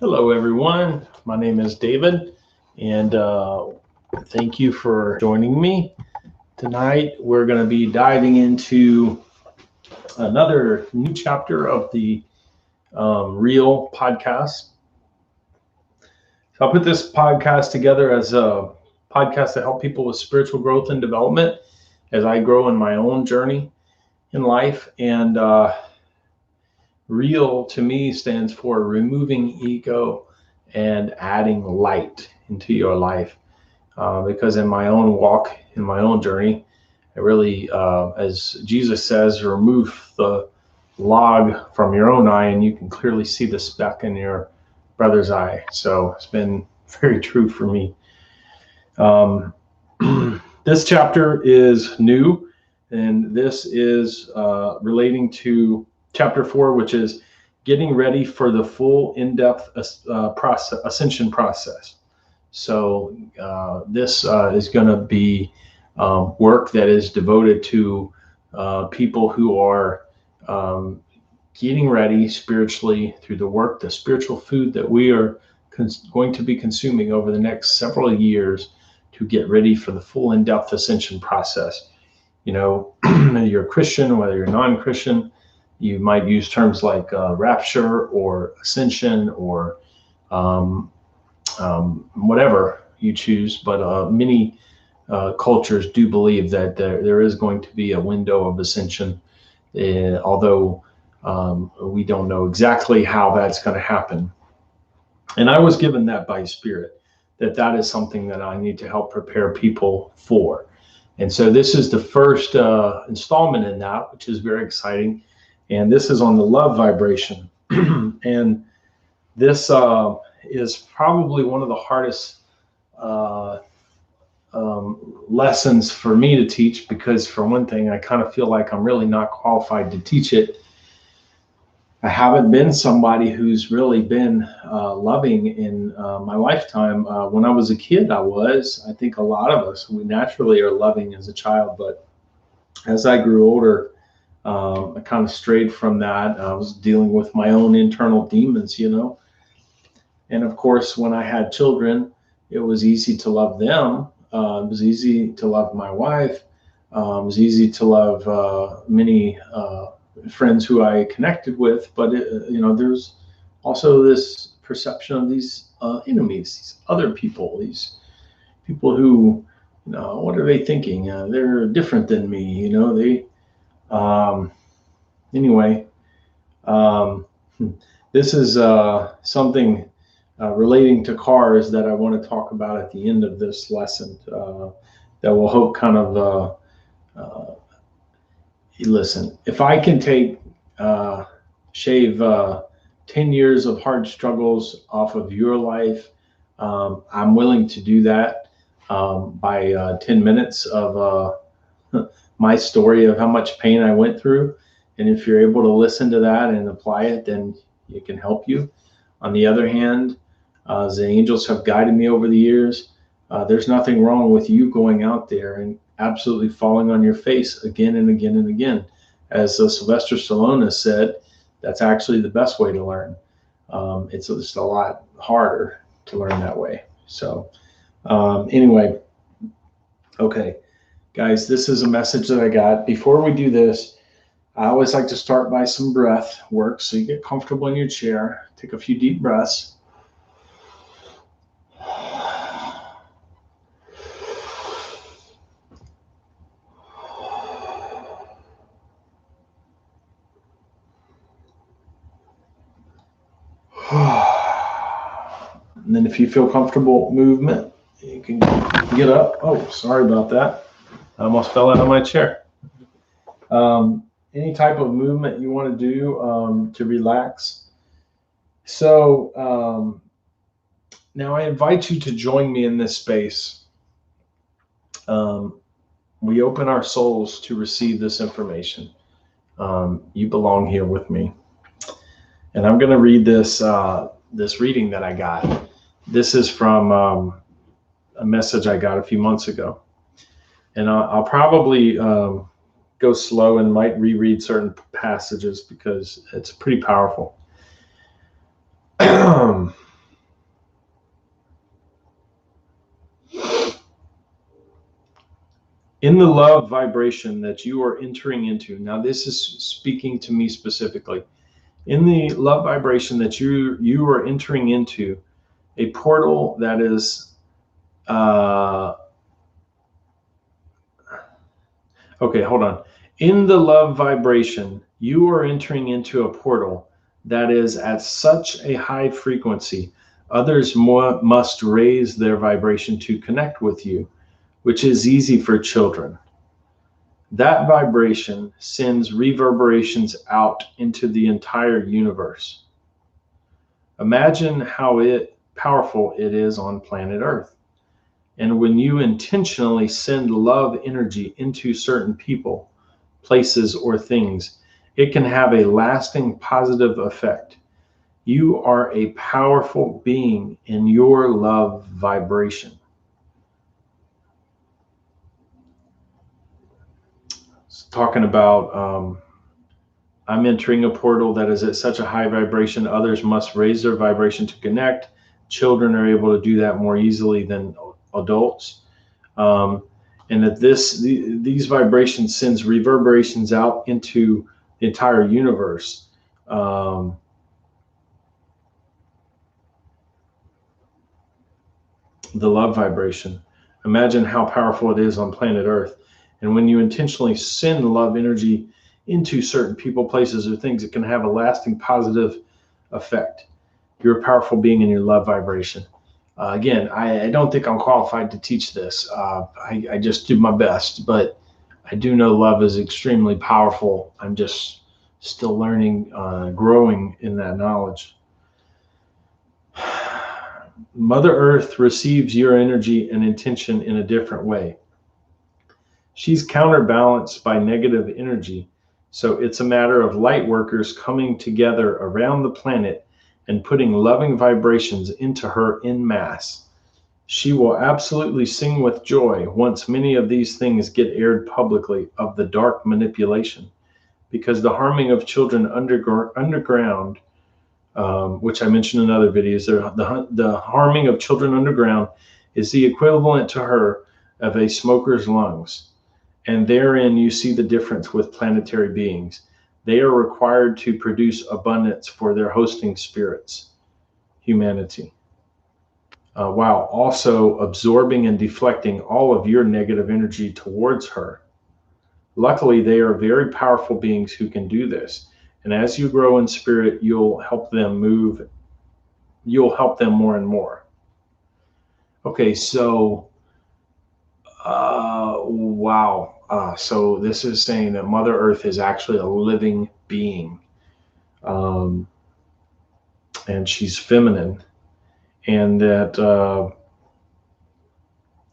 Hello, everyone. My name is David, and thank you for joining me. Tonight, we're going to be diving into another new chapter of the r.e.a.l podcast. So I put this podcast together as a podcast to help people with spiritual growth and development as I grow in my own journey in life. And r.e.a.l to me stands for removing ego and adding light into your life. Because in my own walk, in my own journey, I really, as Jesus says, remove the log from your own eye and you can clearly see the speck in your brother's eye. So it's been very true for me. This chapter is new, and this is relating to Chapter 4, which is getting ready for the full in-depth ascension process. So this is going to be work that is devoted to people who are getting ready spiritually through the work, the spiritual food that we are going to be consuming over the next several years to get ready for the full in-depth ascension process. You know, whether you're a Christian, whether you're non-Christian, you might use terms like rapture or ascension or whatever you choose, but many cultures do believe that there is going to be a window of ascension, although we don't know exactly how that's going to happen. And I was given that by Spirit, that is something that I need to help prepare people for. And so this is the first installment in that, which is very exciting. And this is on the love vibration. And this is probably one of the hardest lessons for me to teach, because for one thing, I kind of feel like I'm really not qualified to teach it. I haven't been somebody who's really been loving in my lifetime. When I was a kid, I think a lot of us, we naturally are loving as a child, but as I grew older, I kind of strayed from that. I was dealing with my own internal demons, you know. And of course, when I had children, it was easy to love them. It was easy to love my wife. It was easy to love many friends who I connected with. But, there's also this perception of these enemies, these other people, these people who, what are they thinking? They're different than me, anyway, this is something relating to cars that I want to talk about at the end of this lesson that will hope kind of listen. If I can shave 10 years of hard struggles off of your life, I'm willing to do that by 10 minutes of my story of how much pain I went through. And if you're able to listen to that and apply it, then it can help you. On the other hand, as the angels have guided me over the years, there's nothing wrong with you going out there and absolutely falling on your face again and again and again. As Sylvester Stallone has said, that's actually the best way to learn. It's just a lot harder to learn that way. So anyway, okay. Guys, this is a message that I got. Before we do this, I always like to start by some breath work. So you get comfortable in your chair, take a few deep breaths. And then if you feel comfortable movement, you can get up. Oh, sorry about that. I almost fell out of my chair. Any type of movement you want to do to relax. So now I invite you to join me in this space. We open our souls to receive this information. You belong here with me. And I'm going to read this reading that I got. This is from a message I got a few months ago. And I'll probably go slow and might reread certain passages because it's pretty powerful. In the love vibration that you are entering into, now this is speaking to me specifically. In the love vibration that you are entering into, a portal that is okay, hold on. In the love vibration, you are entering into a portal that is at such a high frequency, others must raise their vibration to connect with you, which is easy for children. That vibration sends reverberations out into the entire universe. Imagine how powerful it is on planet Earth. And when you intentionally send love energy into certain people, places, or things, it can have a lasting positive effect. You are a powerful being in your love vibration. It's talking about I'm entering a portal that is at such a high vibration, others must raise their vibration to connect. Children are able to do that more easily than adults. And that these vibrations sends reverberations out into the entire universe. The love vibration. Imagine how powerful it is on planet Earth. And when you intentionally send love energy into certain people, places, or things, it can have a lasting positive effect. You're a powerful being in your love vibration. Again, I don't think I'm qualified to teach this. I just do my best, but I do know love is extremely powerful. I'm just still learning, growing in that knowledge. Mother Earth receives your energy and intention in a different way. She's counterbalanced by negative energy, so it's a matter of light workers coming together around the planet and putting loving vibrations into her en masse. She will absolutely sing with joy once many of these things get aired publicly of the dark manipulation, because the harming of children underground, which I mentioned in other videos, the harming of children underground is the equivalent to her of a smoker's lungs. And therein you see the difference with planetary beings. They are required to produce abundance for their hosting spirits, humanity, while also absorbing and deflecting all of your negative energy towards her. Luckily, they are very powerful beings who can do this. And as you grow in spirit, you'll help them more and more. Okay, so, wow. So this is saying that Mother Earth is actually a living being. And she's feminine. And that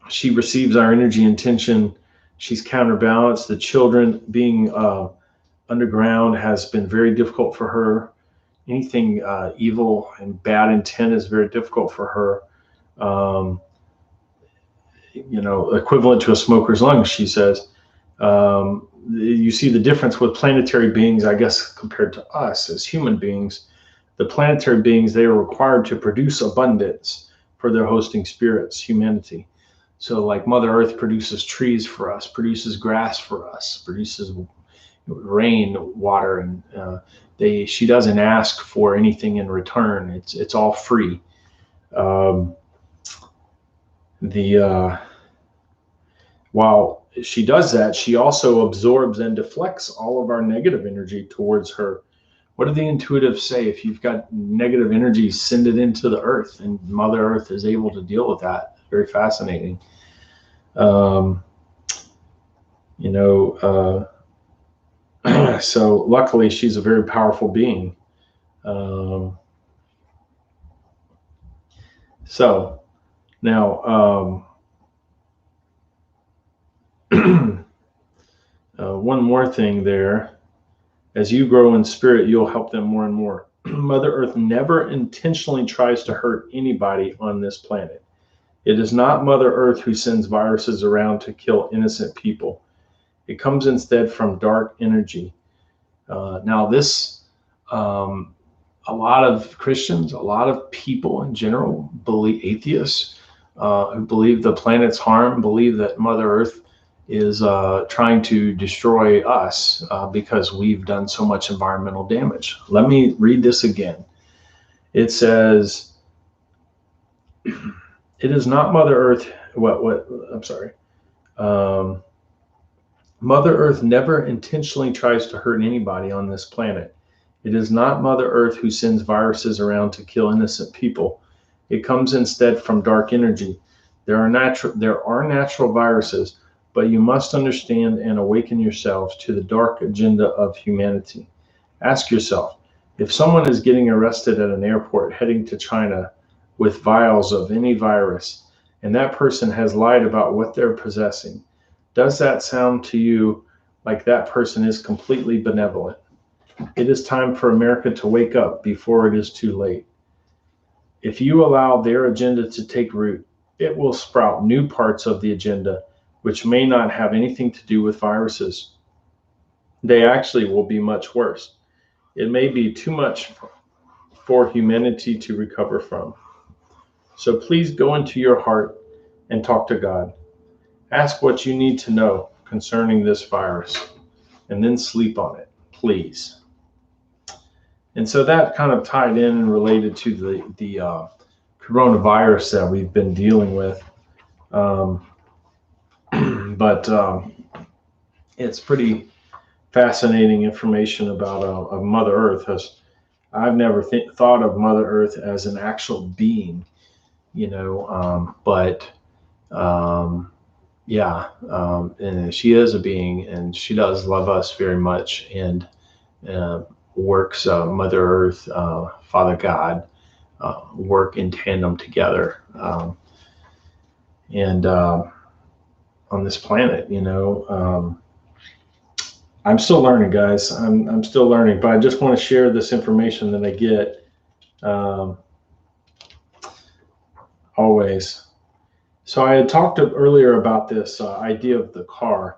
she receives our energy intention. She's counterbalanced. The children being underground has been very difficult for her. Anything evil and bad intent is very difficult for her. Equivalent to a smoker's lungs, she says. You see the difference with planetary beings, I guess, compared to us as human beings. The planetary beings, they are required to produce abundance for their hosting spirits, humanity. So like Mother Earth produces trees for us, produces grass for us, produces rain, water, and she doesn't ask for anything in return. It's all free. While she does that, she also absorbs and deflects all of our negative energy towards her. What do the intuitives say? If you've got negative energy, send it into the earth, and Mother Earth is able to deal with that. Very fascinating. So luckily she's a very powerful being. So now, one more thing there. As you grow in spirit, you'll help them more and more. Mother Earth never intentionally tries to hurt anybody on this planet. It is not Mother Earth who sends viruses around to kill innocent people. It comes instead from dark energy. Now this, a lot of Christians, a lot of people in general, atheists who believe the planet's harm, believe that Mother Earth trying to destroy us because we've done so much environmental damage. Let me read this again. It says, "It is not Mother Earth." What? I'm sorry. Um, Mother Earth never intentionally tries to hurt anybody on this planet. It is not Mother Earth who sends viruses around to kill innocent people. It comes instead from dark energy. There are natural viruses, but you must understand and awaken yourselves to the dark agenda of humanity. Ask yourself, if someone is getting arrested at an airport heading to China with vials of any virus, and that person has lied about what they're possessing, does that sound to you like that person is completely benevolent? It is time for America to wake up before it is too late. If you allow their agenda to take root, it will sprout new parts of the agenda which may not have anything to do with viruses. They actually will be much worse. It may be too much for humanity to recover from. So please go into your heart and talk to God. Ask what you need to know concerning this virus, and then sleep on it, please. And so that kind of tied in and related to the coronavirus that we've been dealing with. Um, but it's pretty fascinating information about of Mother Earth. I've never thought of Mother Earth as an actual being, but yeah, and she is a being, and she does love us very much, and uh, works Mother Earth, Father God, work in tandem together, and on this planet, I'm still learning, guys. I'm still learning, but I just want to share this information that I get um, always. So I had talked earlier about this idea of the car,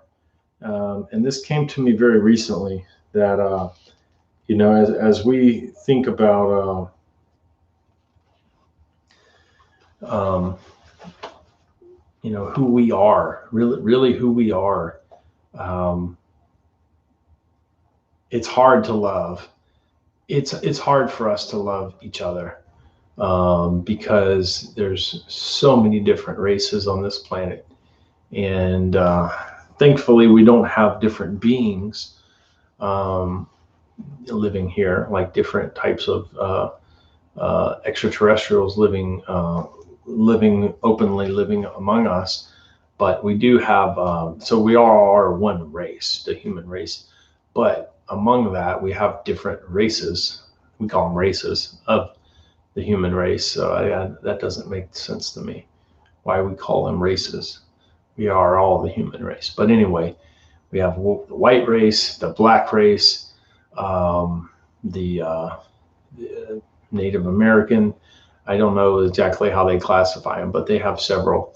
and this came to me very recently. That as we think about who we are, really who we are. Um, it's hard to love. It's hard for us to love each other because there's so many different races on this planet, and thankfully we don't have different beings um, living here, like different types of extraterrestrials living openly, living among us. But we do have, so we all are one race, the human race. But among that, we have different races. We call them races of the human race. So that doesn't make sense to me, why we call them races. We are all the human race. But anyway, we have the white race, the black race, the Native American. I don't know exactly how they classify them, but they have several.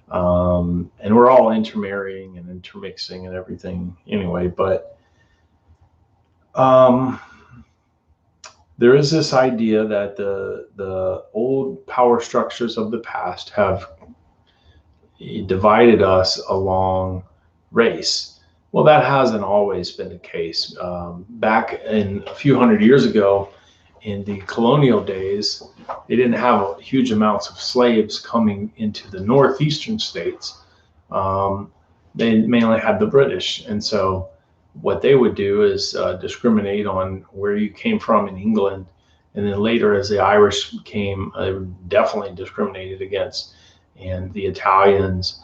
And we're all intermarrying and intermixing and everything anyway. But there is this idea that the old power structures of the past have divided us along race. Well, that hasn't always been the case. Back in a few hundred years ago, in the colonial days, they didn't have huge amounts of slaves coming into the northeastern states. They mainly had the British. And so what they would do is discriminate on where you came from in England. And then later, as the Irish came, they were definitely discriminated against, and the Italians.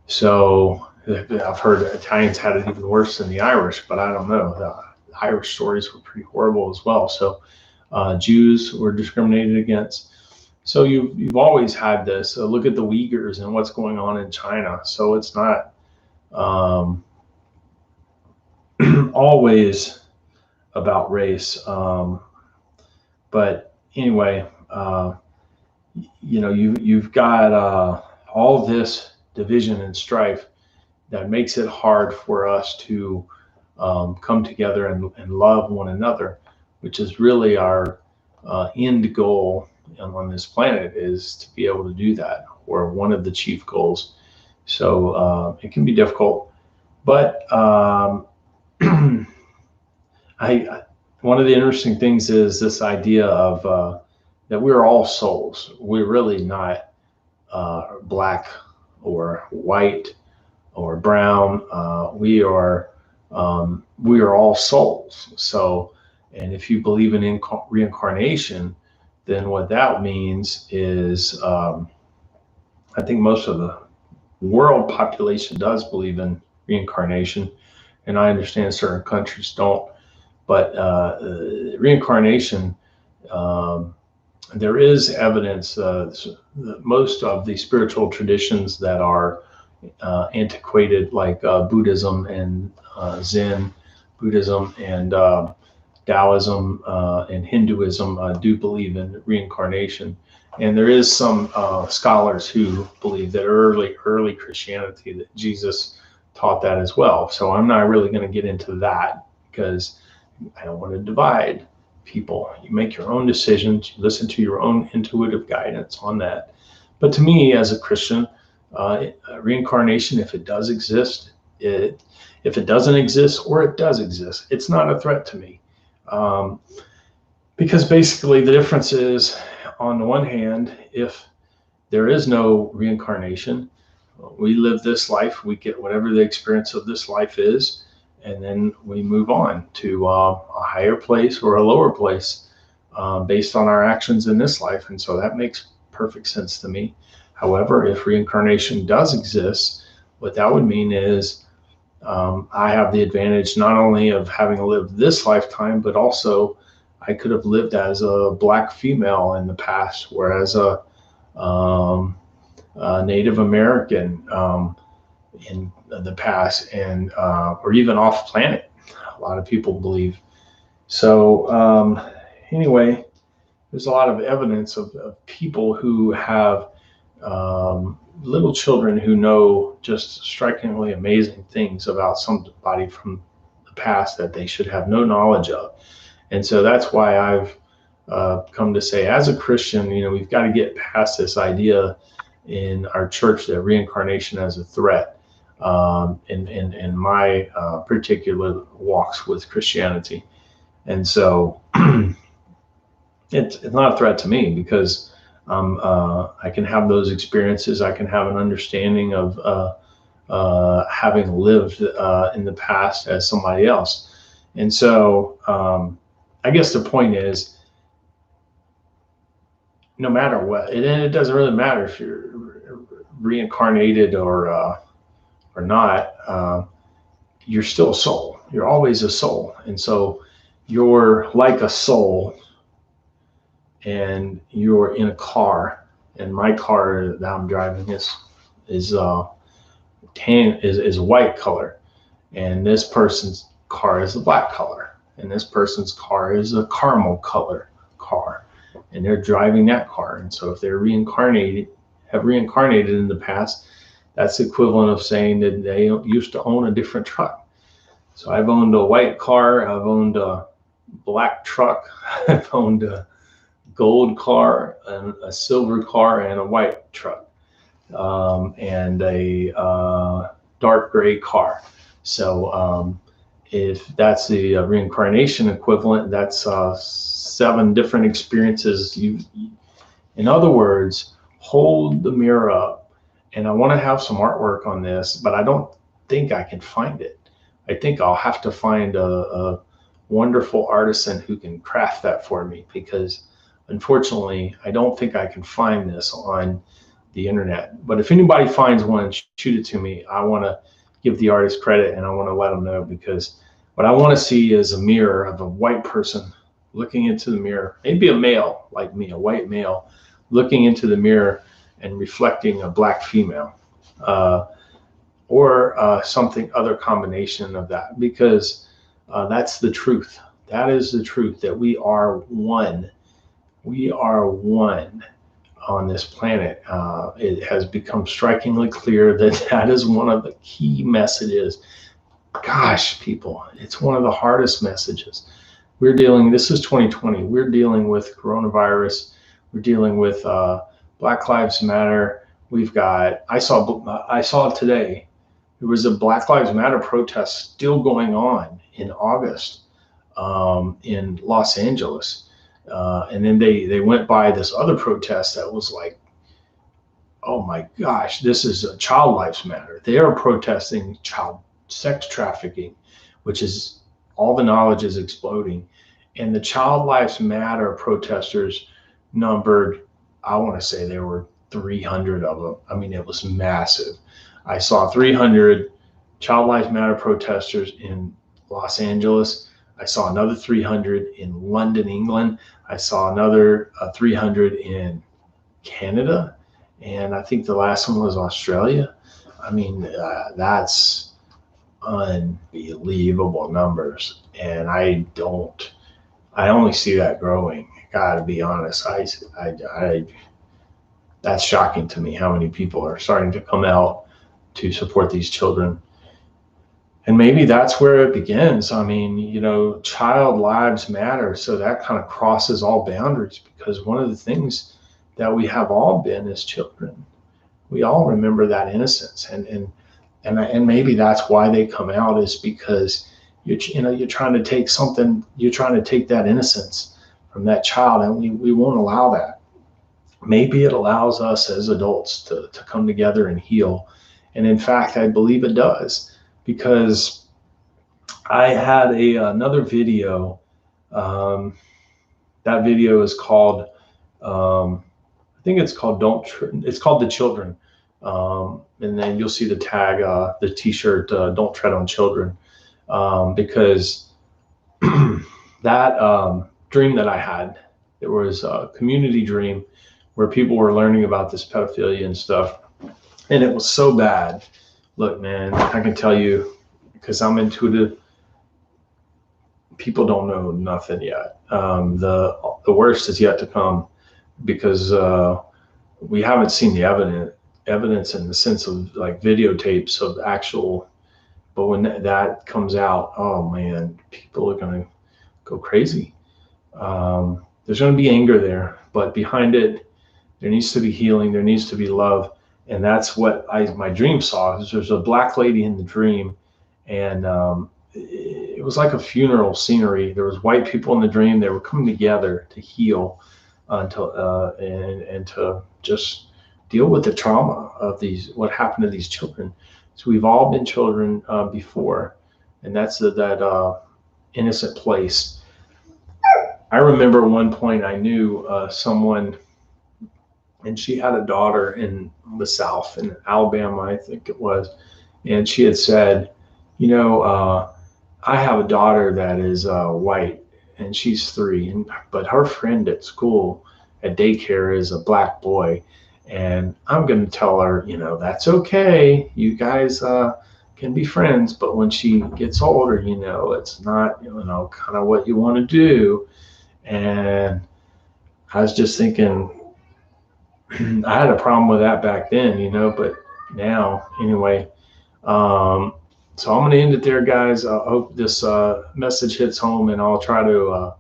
So I've heard Italians had it even worse than the Irish, but I don't know. The Irish stories were pretty horrible as well. So Jews were discriminated against. So you've always had this. Look at the Uyghurs and what's going on in China. So it's not always about race. But anyway, you've got all this division and strife that makes it hard for us to come together and love one another, which is really our end goal on this planet, is to be able to do that, or one of the chief goals So it can be difficult. But one of the interesting things is this idea of that we're all souls. We're really not black or white or brown. We are all souls. So, and if you believe in reincarnation, then what that means is, I think most of the world population does believe in reincarnation, and I understand certain countries don't. But reincarnation, um, there is evidence. Most of the spiritual traditions that are antiquated, like Buddhism and Zen Buddhism and Taoism and Hinduism, do believe in reincarnation. And there is some scholars who believe that early Christianity, that Jesus taught that as well. So I'm not really going to get into that because I don't want to divide people. You make your own decisions, you listen to your own intuitive guidance on that. But to me, as a Christian, reincarnation, if it does exist, if it doesn't exist or it does exist, it's not a threat to me. Because basically the difference is, on the one hand, if there is no reincarnation, we live this life, we get whatever the experience of this life is, and then we move on to a higher place or a lower place based on our actions in this life. And so that makes perfect sense to me. However, if reincarnation does exist, what that would mean is I have the advantage not only of having lived this lifetime, but also I could have lived as a black female in the past, whereas a Native American in the past, and or even off planet. A lot of people believe. So anyway, there's a lot of evidence of people who have little children who know just strikingly amazing things about somebody from the past that they should have no knowledge of. And so that's why I've come to say, as a Christian, we've got to get past this idea in our church that reincarnation as a threat in my particular walks with Christianity. And so it's not a threat to me because I can have those experiences. I can have an understanding of having lived in the past as somebody else. And so I guess the point is, no matter what, and it doesn't really matter if you're reincarnated or not, you're still a soul. You're always a soul. And so you're like a soul, and you're in a car, and my car that I'm driving is white color, and this person's car is a black color, and this person's car is a caramel color car, and they're driving that car. And so if they're have reincarnated in the past, that's the equivalent of saying that they used to own a different truck. So I've owned a white car, I've owned a black truck, I've owned a gold car, and a silver car, and a white truck, and a dark gray car. So if that's the reincarnation equivalent, that's 7 different experiences. In other words, hold the mirror up. And I want to have some artwork on this, but I don't think I can find it. I think I'll have to find a wonderful artisan who can craft that for me, because unfortunately, I don't think I can find this on the internet. But if anybody finds one, shoot it to me. I want to give the artist credit, and I want to let them know, because what I want to see is a mirror of a white person looking into the mirror, maybe a male like me, a white male, looking into the mirror and reflecting a black female, or something other combination of that, because that's the truth. That is the truth, that we are one. We are one on this planet. It has become strikingly clear that that is one of the key messages. Gosh, people, it's one of the hardest messages. This is 2020. We're dealing with coronavirus. We're dealing with Black Lives Matter. We've got, I saw today, there was a Black Lives Matter protest still going on in August in Los Angeles. And then they went by this other protest that was like, oh my gosh, this is a Child Lives Matter. They are protesting child sex trafficking, which is all the knowledge is exploding. And the Child Lives Matter protesters numbered, I want to say there were 300 of them. I mean, it was massive. I saw 300 Child Lives Matter protesters in Los Angeles. I saw another 300 in London, England. I saw another 300 in Canada, and I think the last one was Australia. I mean, that's unbelievable numbers, and I only see that growing. Got to be honest, that's shocking to me how many people are starting to come out to support these children. And maybe that's where it begins. I mean, child lives matter. So that kind of crosses all boundaries, because one of the things that we have all been as children, we all remember that innocence. And maybe that's why they come out, is because you're trying to take something, you're trying to take that innocence from that child, and we won't allow that. Maybe it allows us as adults to come together and heal. And in fact, I believe it does, because I had another video. Um, that video is called, I think it's called it's called The Children. And then you'll see the tag, the T-shirt, Don't Tread on Children, because that dream that I had, it was a community dream where people were learning about this pedophilia and stuff, and it was so bad. Look, man, I can tell you, because I'm intuitive, people don't know nothing yet. The worst is yet to come, because we haven't seen the evidence in the sense of like videotapes of actual. But when that comes out, oh man, people are going to go crazy. There's going to be anger there, but behind it, there needs to be healing. There needs to be love. And that's what my dream saw. There's a black lady in the dream, and it was like a funeral scenery. There was white people in the dream. They were coming together to heal, and to just deal with the trauma of what happened to these children. So we've all been children before, and that's that innocent place. I remember at one point I knew someone, and she had a daughter in the South, in Alabama, I think it was, and she had said, I have a daughter that is white, and she's 3, but her friend at school, at daycare, is a black boy, and I'm going to tell her, that's okay. You guys can be friends, but when she gets older, it's not, kind of what you want to do. And I was just thinking, I had a problem with that back then, but now, anyway. So I'm going to end it there, guys. I hope this message hits home, and I'll try to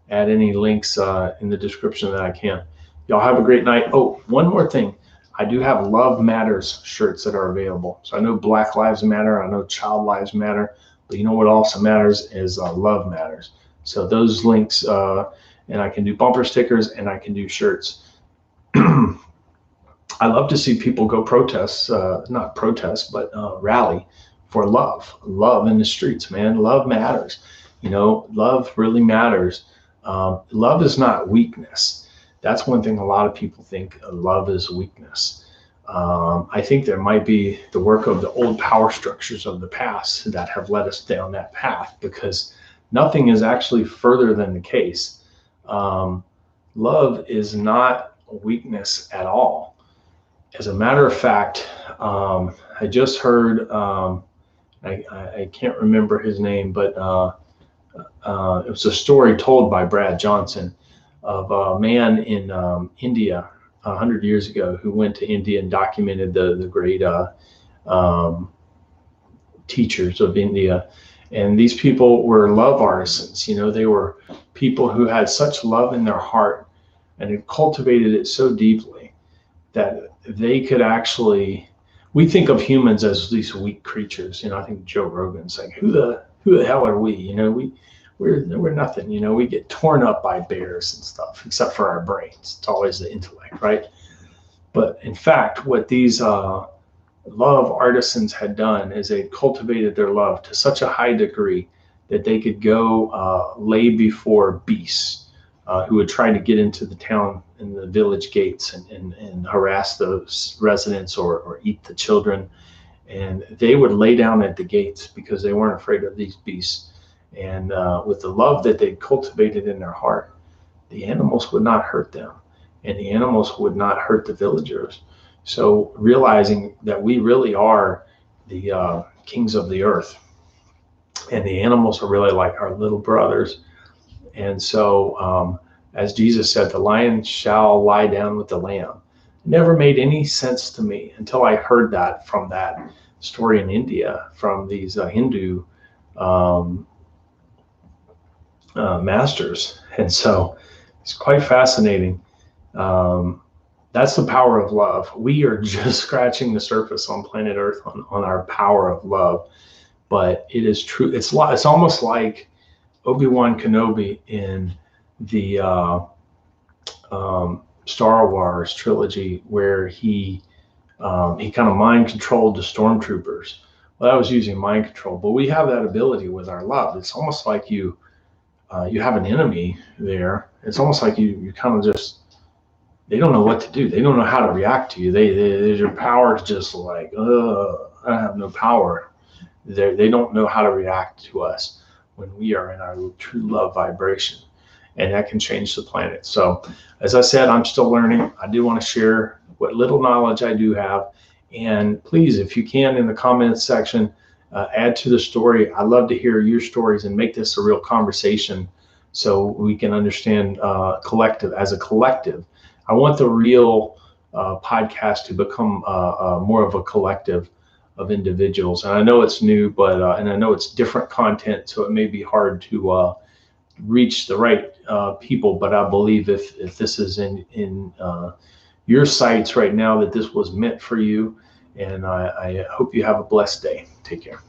add any links in the description that I can. Y'all have a great night. Oh, one more thing. I do have Love Matters shirts that are available. So I know Black Lives Matter. I know Child Lives Matter. But you know what also matters is Love Matters. So those links, and I can do bumper stickers, and I can do shirts. I love to see people go protest, not protest, but rally for love in the streets, man. Love matters. Love really matters. Love is not weakness. That's one thing a lot of people think love is weakness. I think there might be the work of the old power structures of the past that have led us down that path, because nothing is actually further than the case. Love is not a weakness at all. As a matter of fact, I just heard, I can't remember his name, but it was a story told by Brad Johnson of a man in India 100 years ago who went to India and documented the great teachers of India. And these people were love artisans. They were people who had such love in their heart and had cultivated it so deeply that they could actually, we think of humans as these weak creatures. I think Joe Rogan's like, who the hell are we? We're nothing. We get torn up by bears and stuff, except for our brains. It's always the intellect, right? But in fact, what these love artisans had done is they cultivated their love to such a high degree that they could go lay before beasts who would try to get into the town and the village gates and harass those residents or eat the children. And they would lay down at the gates because they weren't afraid of these beasts. And with the love that they cultivated in their heart, the animals would not hurt them, and the animals would not hurt the villagers. So realizing that we really are the kings of the earth, and the animals are really like our little brothers. And so, as Jesus said, the lion shall lie down with the lamb. It never made any sense to me until I heard that from that story in India from these Hindu masters. And so it's quite fascinating. That's the power of love. We are just scratching the surface on planet Earth on our power of love. But it is true. It's almost like Obi-Wan Kenobi in the Star Wars trilogy, where he kind of mind controlled the stormtroopers. Well, I was using mind control, but we have that ability with our love. It's almost like you have an enemy there. It's almost like you kind of just, they don't know what to do. They don't know how to react to you. Your power is just like, I have no power. They don't know how to react to us when we are in our true love vibration, and that can change the planet. So, as I said, I'm still learning. I do want to share what little knowledge I do have, and please, if you can, in the comments section, add to the story. I love to hear your stories and make this a real conversation, so we can understand as a collective. I want the r.e.a.l podcast to become more of a collective of individuals. And I know it's new, but and I know it's different content, so it may be hard to reach the right people. But I believe if this is in your sights right now, that this was meant for you. And I hope you have a blessed day. Take care.